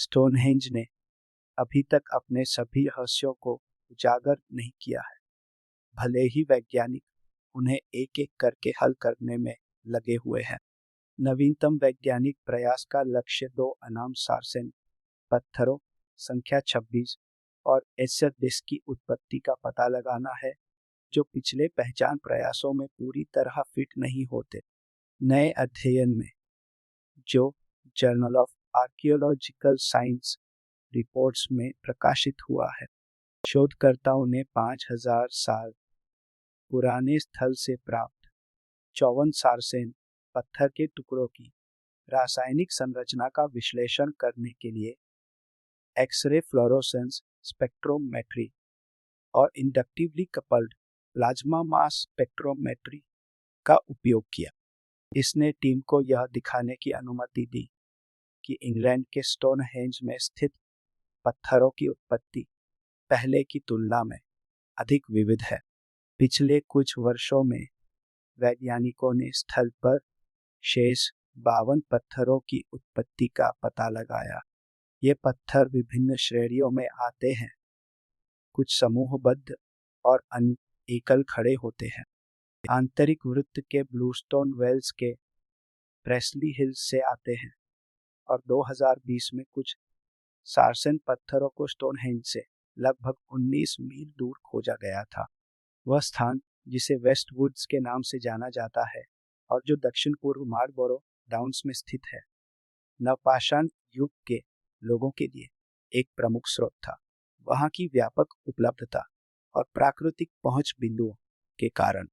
Stonehenge ने अभी तक अपने सभी रहस्यों को उजागर नहीं किया है, भले ही वैज्ञानिक उन्हें एक एक करके हल करने में लगे हुए हैं। नवीनतम वैज्ञानिक प्रयास का लक्ष्य 2 अनाम सार्सेन पत्थरों संख्या 26 और एस्सेडिस की उत्पत्ति का पता लगाना है, जो पिछले पहचान प्रयासों में पूरी तरह फिट नहीं होते। नए अध्ययन में, जो journal of archaeological science reports में प्रकाशित हुआ है, शोधकर्ताओं ने 5000 साल पुराने स्थल से प्राप्त 54 सार्सेन पत्थर के टुकड़ों की रासायनिक संरचना का विश्लेषण करने के लिए एक्स-रे फ्लोरोसेंस स्पेक्ट्रोमेट्री और inductively coupled plasma mass spectrometry का उपयोग किया। इसने टीम को यह दिखाने की अनुमति दी कि इंग्लैंड के स्टोनहेंज में स्थित पत्थरों की उत्पत्ति पहले की तुलना में अधिक विविध है। पिछले कुछ वर्षों में वैज्ञानिकों ने स्थल पर शेष 52 पत्थरों की उत्पत्ति का पता लगाया। ये पत्थर विभिन्न श्रेणियों में आते हैं, कुछ समूहबद्ध और अन्य एकल खड़े होते हैं। आंतरिक वृत्त के ब्लूस्टोन वेल्स के प्रेस्ली हिल्स से आते हैं और 2020 में कुछ सार्सेन पत्थरों को स्टोनहेंज से लगभग 19 मील दूर खोजा गया था। वह स्थान जिसे वेस्ट वुड्स के नाम से जाना जाता है और जो दक्षिण पूर्व मार्लबोरो डाउन्स में स्थित है, नवपाषाण युग के लोगों के लिए एक प्रमुख स्रोत था। वहां की व्यापक उपलब्धता और प्राकृतिक पहुंच बिंदुओं के कारण,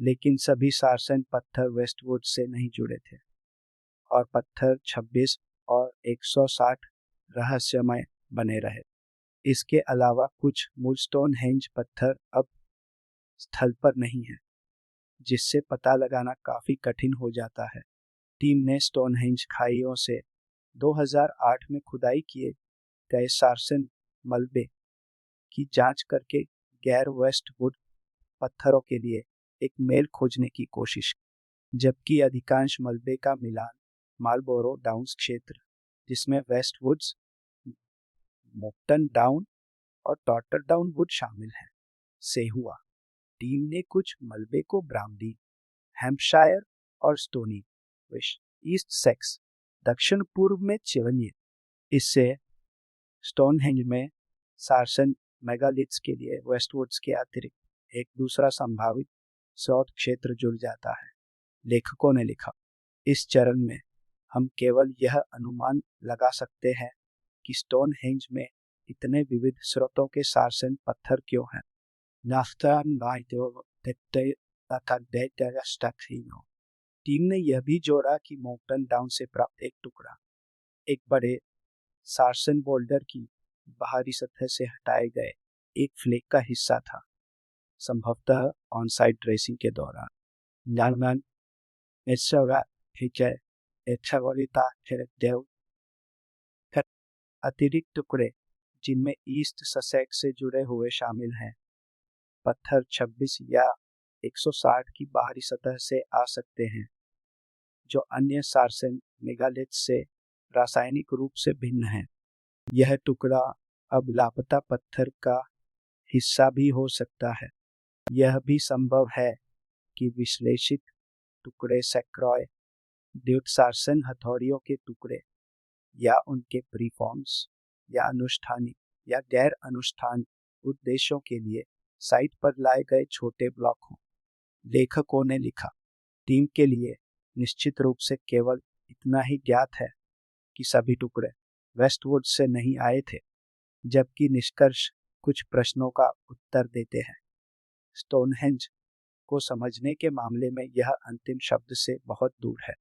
लेकिन सभी सार्सेन पत्थर वेस्टवुड से नहीं जुड़े थे और पत्थर 26 और 160 रहस्यमय बने रहे। इसके अलावा कुछ मूल स्टोनहेंज पत्थर अब स्थल पर नहीं है, जिससे पता लगाना काफी कठिन हो जाता है। टीम ने स्टोनहेंज खाइयों से 2008 में खुदाई किए गए सार्सेन मलबे की जांच करके गैर वेस्टवुड पत्थरों के लिए एक मेल खोजने की कोशिश, जबकि अधिकांश मलबे का मिलान मार्लबोरो डाउन्स क्षेत्र, जिसमें वेस्टवुड्स, मोक्टन डाउन और टॉटर डाउन वुड शामिल हैं, से हुआ। टीम ने कुछ मलबे को ब्रामडी, हैम्पशायर और स्टोनी ईस्ट सेक्स, दक्षिण पूर्व में चिवनियर, इससे स्टोनहेंज में सार्सेन मेगालिथ्स के लिए वेस्टवुड्स के अतिरिक्त एक दूसरा संभावित स्रोत क्षेत्र जुड़ जाता है। लेखकों ने लिखा, इस चरण में हम केवल यह अनुमान लगा सकते हैं कि स्टोनहेंज में इतने विविध स्रोतों के सार्सेन पत्थर क्यों हैं। टीम ने यह भी जोड़ा कि मोक्टन डाउन से प्राप्त एक टुकड़ा एक बड़े सार्सेन बोल्डर की बाहरी सतह से हटाए गए एक फ्लेक का हिस्सा था, संभवतः ऑन-साइट ड्रेसिंग के दौरान। अतिरिक्त टुकड़े, जिनमें ईस्ट ससेक्स से जुड़े हुए शामिल हैं, पत्थर 26 या 160 की बाहरी सतह से आ सकते हैं, जो अन्य सार्सेन मेगालिथ्स से रासायनिक रूप से भिन्न हैं। यह टुकड़ा अब लापता पत्थर का हिस्सा भी हो सकता है। यह भी संभव है कि विश्लेषित टुकड़े सैक्रॉय ड्यूटसार्सेन हथौड़ियों के टुकड़े या उनके प्रीफॉर्म्स या अनुष्ठानिक या गैर अनुष्ठान उद्देश्यों के लिए साइट पर लाए गए छोटे ब्लॉक हों। लेखकों ने लिखा, टीम के लिए निश्चित रूप से केवल इतना ही ज्ञात है कि सभी टुकड़े वेस्टवुड से नहीं आए थे, जबकि निष्कर्ष कुछ प्रश्नों का उत्तर देते हैं। स्टोनहेंज को समझने के मामले में यह अंतिम शब्द से बहुत दूर है।